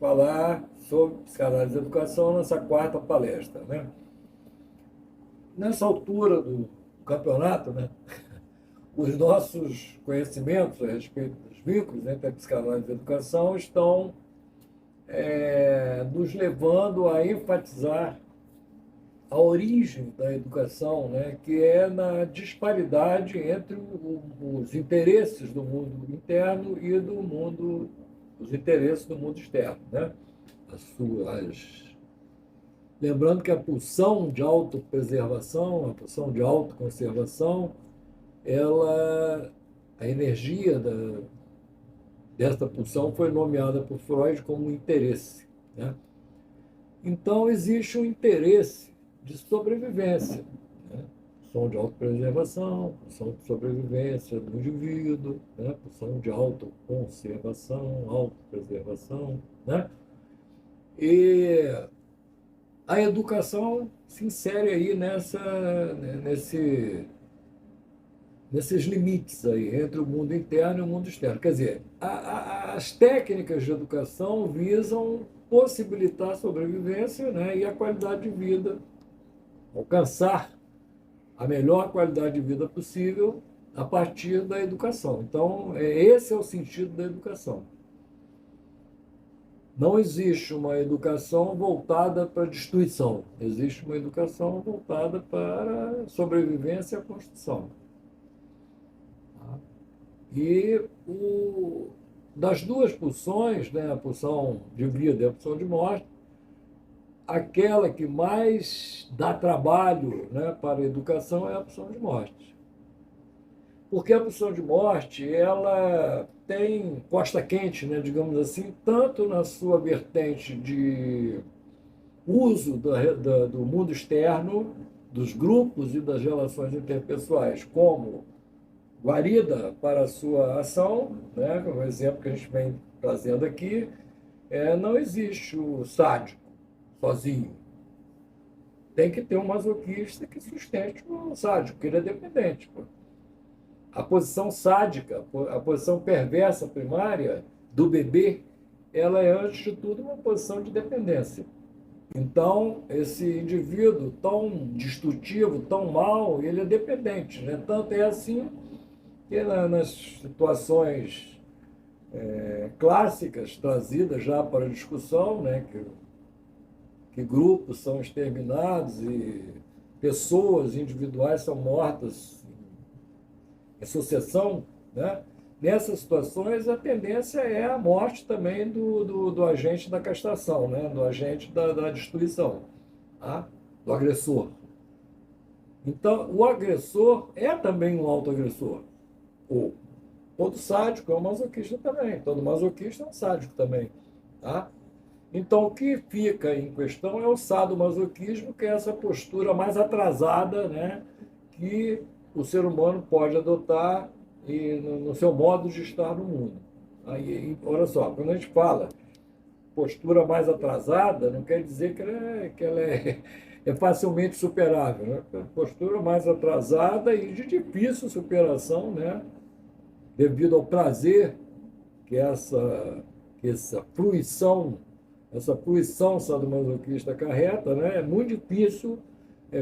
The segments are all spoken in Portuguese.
falar sobre psicanálise e educação nessa quarta palestra, né? Nessa altura do campeonato, né, os nossos conhecimentos a respeito dos vínculos entre a psicanálise e a educação estão nos levando a enfatizar a origem da educação, né, que é na disparidade entre os interesses do mundo interno e os interesses do mundo externo, né? Lembrando que a pulsão de autopreservação, a pulsão de autoconservação, a energia desta pulsão foi nomeada por Freud como interesse, né? Então, existe um interesse de sobrevivência, né? Pulsão de autopreservação, pulsão de sobrevivência do indivíduo, né? Pulsão de autoconservação, autopreservação, né? E a educação se insere aí nesses limites aí entre o mundo interno e o mundo externo. Quer dizer, as técnicas de educação visam possibilitar a sobrevivência, né, e a qualidade de vida, alcançar a melhor qualidade de vida possível a partir da educação. Então, esse é o sentido da educação. Não existe uma educação voltada para a destruição, existe uma educação voltada para a sobrevivência e a construção. E das duas pulsões, né, a pulsão de vida e a pulsão de morte, aquela que mais dá trabalho, né, para a educação é a pulsão de morte. Porque a pulsão de morte, ela tem costa quente, né, digamos assim, tanto na sua vertente de uso do mundo externo, dos grupos e das relações interpessoais, como guarida para a sua ação, né, como exemplo que a gente vem trazendo aqui, não existe o sádico sozinho. Tem que ter um masoquista que sustente o sádico, porque ele é dependente. Pô. A posição sádica, a posição perversa primária do bebê, ela é, antes de tudo, uma posição de dependência. Então, esse indivíduo tão destrutivo, tão mau, ele é dependente, né? Tanto é assim que nas situações clássicas trazidas já para a discussão, né, que grupos são exterminados e pessoas individuais são mortas em sucessão, né? Nessas situações, a tendência é a morte também do agente da castração, né? Do agente da destruição, tá? Do agressor. Então, o agressor é também um autoagressor. Todo sádico é um masoquista também. Todo masoquista é um sádico também. Tá? Então, o que fica em questão é o sadomasoquismo, que é essa postura mais atrasada, né, que o ser humano pode adotar no seu modo de estar no mundo. Aí, olha só, quando a gente fala postura mais atrasada, não quer dizer que ela é facilmente superável. Né? Postura mais atrasada e de difícil superação, né? Devido ao prazer que essa fruição sadomasoquista acarreta, né? É muito difícil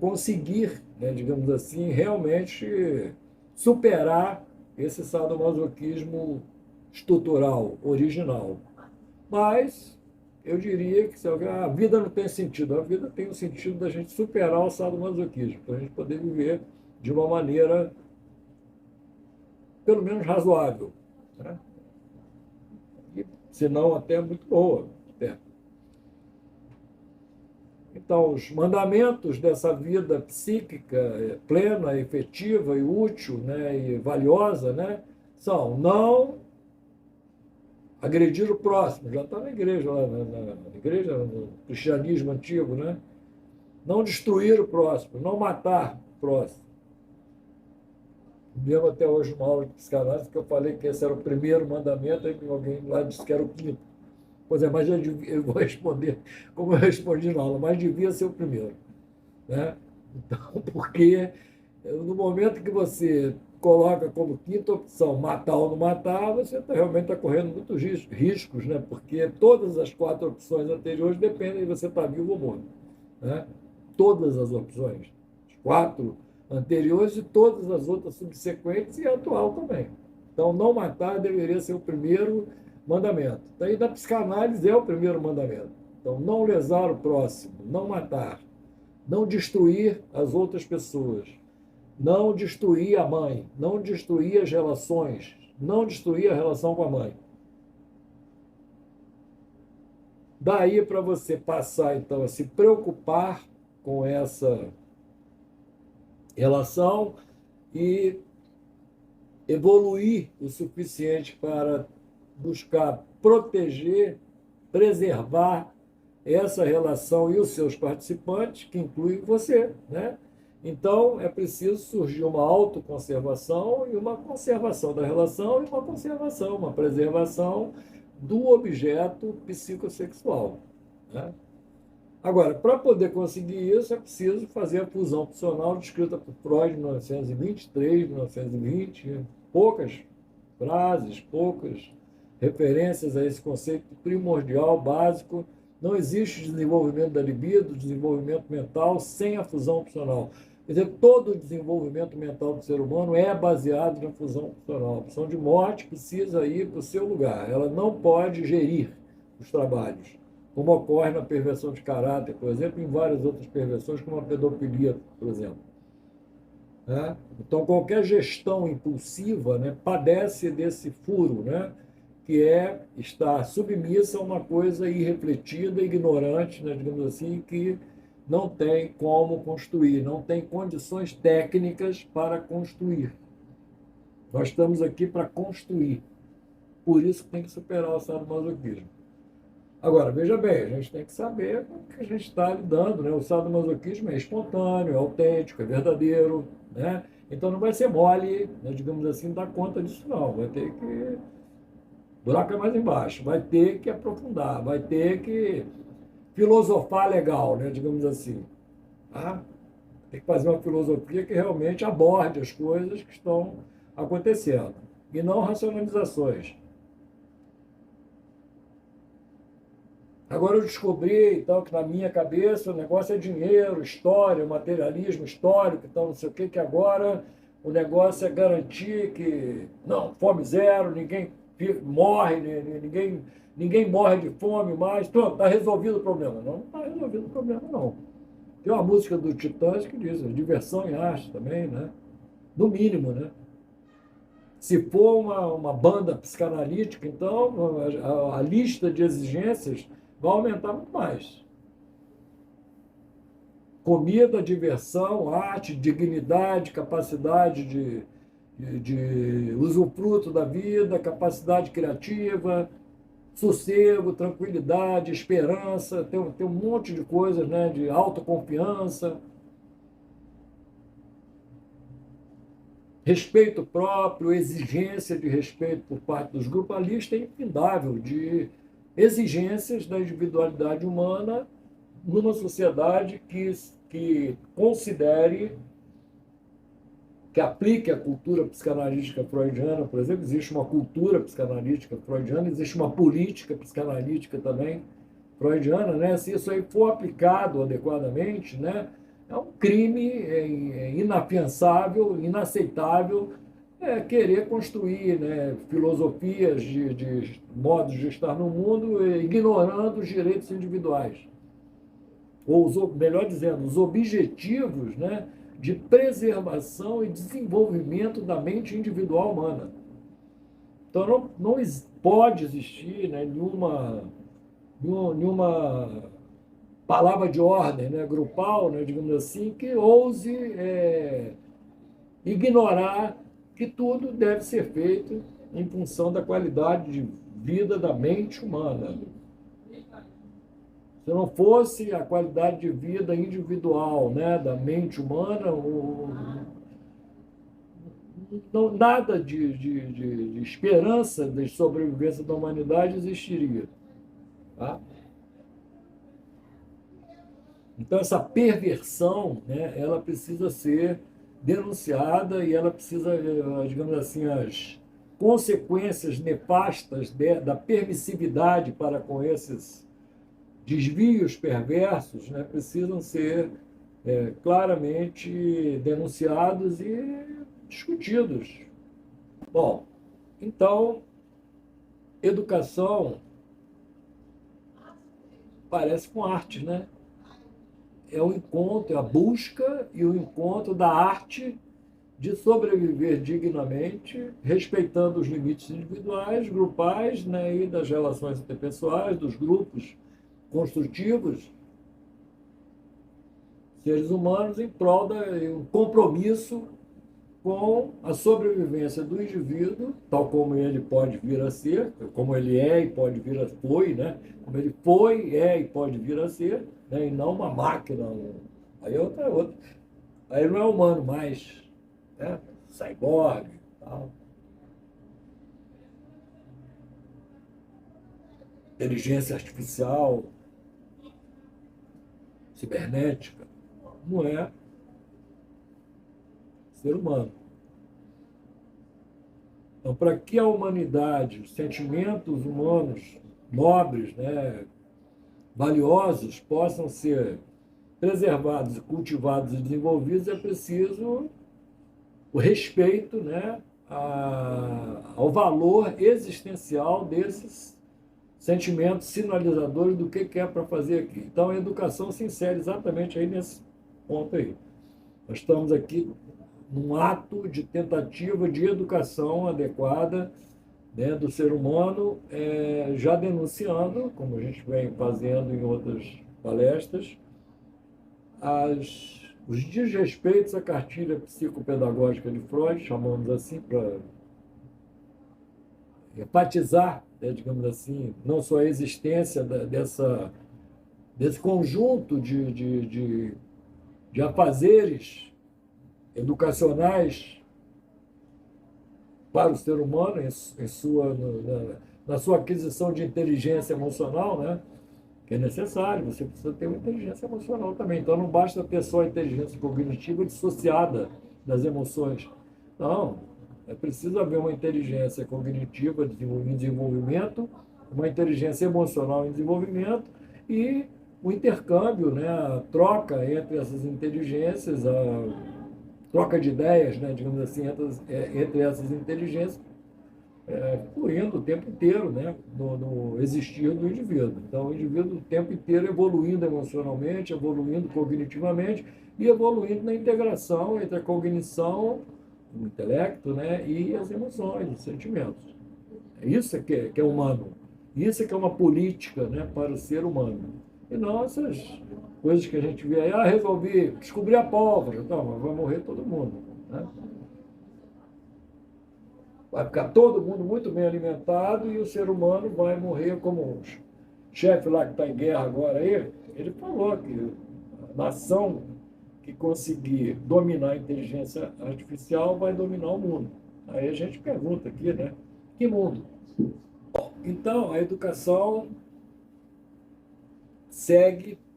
conseguir, né, digamos assim, realmente superar esse sadomasoquismo estrutural, original. Mas eu diria que a vida não tem sentido, a vida tem o sentido da gente superar o sadomasoquismo, para a gente poder viver de uma maneira pelo menos razoável, né? E, se não até muito boa. Até. Então, os mandamentos dessa vida psíquica plena, efetiva e útil, né, e valiosa, né, são não agredir o próximo, já está na igreja, lá na igreja, no cristianismo antigo, né? Não destruir o próximo, não matar o próximo. Mesmo até hoje, uma aula de psicanálise, que eu falei que esse era o primeiro mandamento, aí alguém lá disse que era o quinto. Pois é, mas eu vou responder como eu respondi na aula, mas devia ser o primeiro. Né? Então, porque no momento que você coloca como quinta opção matar ou não matar, você realmente está correndo muitos riscos, né? Porque todas as quatro opções anteriores dependem de você estar vivo ou morto. Né? Todas as opções. As quatro anteriores e todas as outras subsequentes e a atual também. Então, não matar deveria ser o primeiro mandamento. Daí, da psicanálise é o primeiro mandamento. Então, não lesar o próximo, não matar, não destruir as outras pessoas, não destruir a mãe, não destruir as relações, não destruir a relação com a mãe. Daí para você passar, então, a se preocupar com essa relação e evoluir o suficiente para buscar proteger, preservar essa relação e os seus participantes, que inclui você, né? Então, é preciso surgir uma autoconservação e uma conservação da relação e uma conservação, uma preservação do objeto psicossexual, né? Agora, para poder conseguir isso, é preciso fazer a fusão funcional descrita por Freud em 1923, 1920, poucas frases, poucas referências a esse conceito primordial, básico. Não existe desenvolvimento da libido, desenvolvimento mental, sem a fusão funcional. Quer dizer, todo o desenvolvimento mental do ser humano é baseado na fusão funcional. A opção de morte precisa ir para o seu lugar. Ela não pode gerir os trabalhos, como ocorre na perversão de caráter, por exemplo, e em várias outras perversões, como a pedofilia, por exemplo. Né? Então, qualquer gestão impulsiva, né, padece desse furo, né, que é estar submissa a uma coisa irrefletida, ignorante, né, digamos assim, que não tem como construir, não tem condições técnicas para construir. Nós estamos aqui para construir. Por isso que tem que superar o sadomasoquismo. Agora, veja bem, a gente tem que saber com o que a gente está lidando, né? O sadomasoquismo é espontâneo, é autêntico, é verdadeiro, né? Então não vai ser mole, né, digamos assim, dar conta disso não. Vai ter que... buraco é mais embaixo. Vai ter que aprofundar, vai ter que filosofar legal, né, digamos assim. Tá? Tem que fazer uma filosofia que realmente aborde as coisas que estão acontecendo. E não racionalizações. Agora eu descobri, então, que na minha cabeça o negócio é dinheiro, história, materialismo histórico, então não sei o que, que agora o negócio é garantir que, não, fome zero, ninguém morre, ninguém morre de fome mais, pronto, está resolvido o problema. Não, não está resolvido o problema, não. Tem uma música do Titãs que diz, diversão e arte também, né? No mínimo, né? Se for uma banda psicanalítica, então a lista de exigências vai aumentar muito mais. Comida, diversão, arte, dignidade, capacidade de usufruto da vida, capacidade criativa, sossego, tranquilidade, esperança, tem um monte de coisas, né, de autoconfiança, respeito próprio, exigência de respeito por parte dos grupos. A lista é infindável de exigências da individualidade humana numa sociedade que considere, que aplique a cultura psicanalítica freudiana, por exemplo. Existe uma cultura psicanalítica freudiana, existe uma política psicanalítica também freudiana, né? Se isso aí for aplicado adequadamente, né, é um crime inafiançável, inaceitável, querer construir, né, filosofias de modos de estar no mundo, ignorando os direitos individuais. Ou, melhor dizendo, os objetivos, né, de preservação e desenvolvimento da mente individual humana. Então, não pode existir, né, nenhuma palavra de ordem, né, grupal, né, digamos assim, que ouse ignorar que tudo deve ser feito em função da qualidade de vida da mente humana. Se não fosse a qualidade de vida individual, né, da mente humana, nada de esperança de sobrevivência da humanidade existiria. Tá? Então, essa perversão, né, ela precisa ser denunciada e ela precisa, digamos assim, as consequências nefastas da permissividade para com esses desvios perversos, né, precisam ser claramente denunciados e discutidos. Bom, então, educação parece com arte, né? É o encontro, é a busca e o encontro da arte de sobreviver dignamente, respeitando os limites individuais, grupais, né, e das relações interpessoais, dos grupos construtivos, seres humanos, em prol de um compromisso com a sobrevivência do indivíduo, tal como ele pode vir a ser, como ele é e pode vir a foi, né? Como ele foi, é e pode vir a ser, né? E não uma máquina. Aí outra. Aí não é humano mais, né? Cyborg, tal. Inteligência artificial, cibernética, não é ser humano. Então, para que a humanidade, os sentimentos humanos nobres, né, valiosos, possam ser preservados, cultivados e desenvolvidos, é preciso o respeito, né, ao valor existencial desses sentimentos sinalizadores do que é para fazer aqui. Então, a educação se insere exatamente aí nesse ponto aí. Nós estamos aqui num ato de tentativa de educação adequada, né, do ser humano, já denunciando, como a gente vem fazendo em outras palestras, os desrespeitos à cartilha psicopedagógica de Freud, chamamos assim para enfatizar, né, digamos assim, não só a existência desse conjunto de afazeres educacionais para o ser humano na sua aquisição de inteligência emocional, né? Que é necessário, você precisa ter uma inteligência emocional também. Então não basta ter só a inteligência cognitiva dissociada das emoções. Não, é preciso haver uma inteligência cognitiva em desenvolvimento, uma inteligência emocional em desenvolvimento e o intercâmbio, né? A troca entre essas inteligências, a troca de ideias, né? Digamos assim, entre essas inteligências, fluindo o tempo inteiro, né, no existir do indivíduo. Então, o indivíduo o tempo inteiro evoluindo emocionalmente, evoluindo cognitivamente e evoluindo na integração entre a cognição, o intelecto, né, e as emoções, os sentimentos. Isso que é humano. Isso que é uma política, né, para o ser humano. E não essas coisas que a gente vê aí, resolvi descobrir a pólvora, então, mas vai morrer todo mundo, né? Vai ficar todo mundo muito bem alimentado e o ser humano vai morrer como um chefe lá que está em guerra agora aí. Ele falou que a nação que conseguir dominar a inteligência artificial vai dominar o mundo. Aí a gente pergunta aqui, né? Que mundo? Então, a educação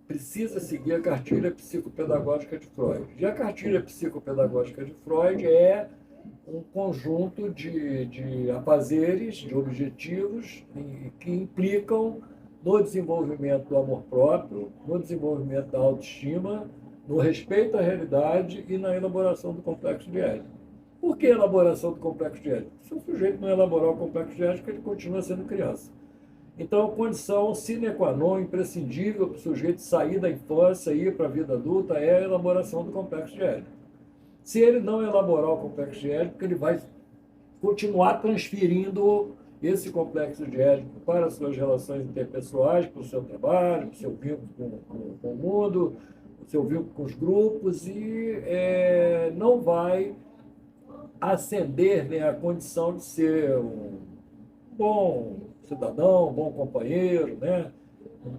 precisa seguir a cartilha psicopedagógica de Freud. E a cartilha psicopedagógica de Freud é um conjunto de afazeres, de objetivos que implicam no desenvolvimento do amor próprio, no desenvolvimento da autoestima, no respeito à realidade e na elaboração do complexo de Édipo. Por que a elaboração do complexo de Édipo? Se o sujeito não elaborar o complexo de Édipo, ele continua sendo criança. Então, a condição sine qua non, imprescindível para o sujeito sair da infância e ir para a vida adulta é a elaboração do complexo de Édipo. Se ele não elaborar o complexo de Édipo, ele vai continuar transferindo esse complexo de Édipo para as suas relações interpessoais, para o seu trabalho, para o seu vínculo com o mundo, o seu vínculo com os grupos, e não vai ascender, né, a condição de ser um bom cidadão, um bom companheiro, né,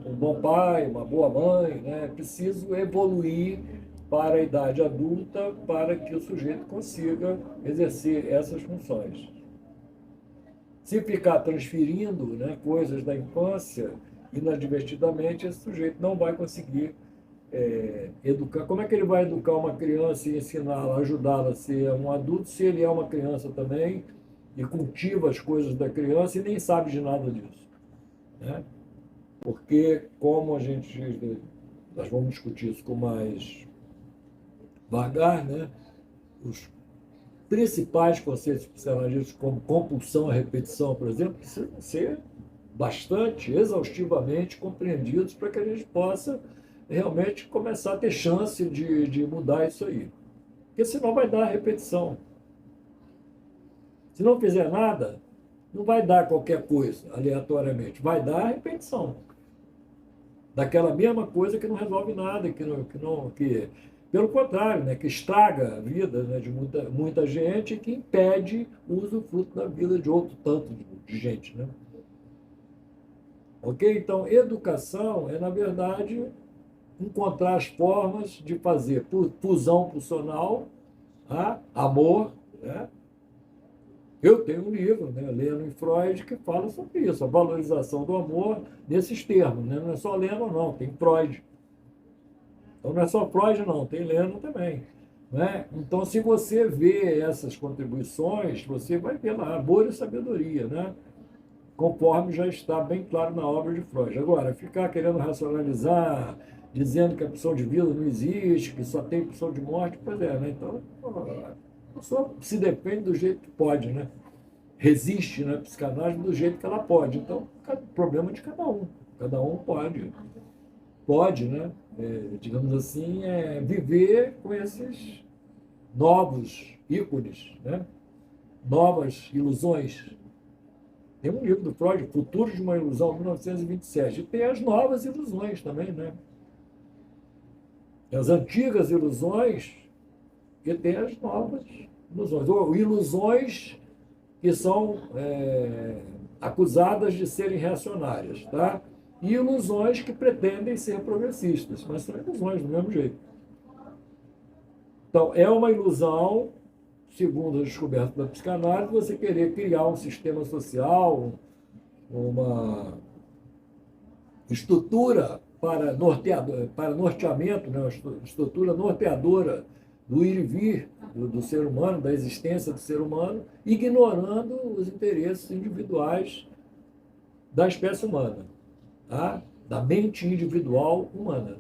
um bom pai, uma boa mãe, né? É preciso evoluir para a idade adulta para que o sujeito consiga exercer essas funções. Se ficar transferindo, né, coisas da infância inadvertidamente, esse sujeito não vai conseguir educar, como é que ele vai educar uma criança e ensiná-la, ajudá-la a ser um adulto, se ele é uma criança também e cultiva as coisas da criança e nem sabe de nada disso, né? Porque, como nós vamos discutir isso com mais vagar, né? Os principais conceitos psicanalíticos, como compulsão à repetição, por exemplo, precisam ser bastante exaustivamente compreendidos para que a gente possa realmente começar a ter chance de mudar isso aí. Porque senão vai dar repetição. Se não fizer nada, não vai dar qualquer coisa aleatoriamente, vai dar repetição daquela mesma coisa que não resolve nada, pelo contrário, né, que estraga a vida, né, de muita gente e que impede o usufruto da vida de outro tanto de gente, né? Ok? Então, educação é, na verdade, encontrar as formas de fazer fusão pulsional, tá? Amor, né? Eu tenho um livro, né, Leno e Freud, que fala sobre isso, a valorização do amor nesses termos, né? Não é só Leno, não, tem Freud. Então não é só Freud, não, tem Leno também, né? Então, se você vê essas contribuições, você vai ver lá, amor e sabedoria, né? Conforme já está bem claro na obra de Freud. Agora, ficar querendo racionalizar, dizendo que a opção de vida não existe, que só tem opção de morte, pois é, né? Então, a pessoa se defende do jeito que pode, né? Resiste na psicanálise do jeito que ela pode. Então, problema de cada um. Cada um pode, né? Digamos assim, viver com esses novos ícones, né? Novas ilusões. Tem um livro do Freud, Futuro de uma Ilusão, 1927. E tem as novas ilusões também, né? As antigas ilusões e tem as novas ilusões. Ou ilusões que são acusadas de serem reacionárias, tá? E ilusões que pretendem ser progressistas, mas são ilusões do mesmo jeito. Então, é uma ilusão, segundo a descoberta da psicanálise, você querer criar um sistema social, uma estrutura para norteamento, né? Uma estrutura norteadora do ir e vir do ser humano, da existência do ser humano, ignorando os interesses individuais da espécie humana, tá? Da mente individual humana.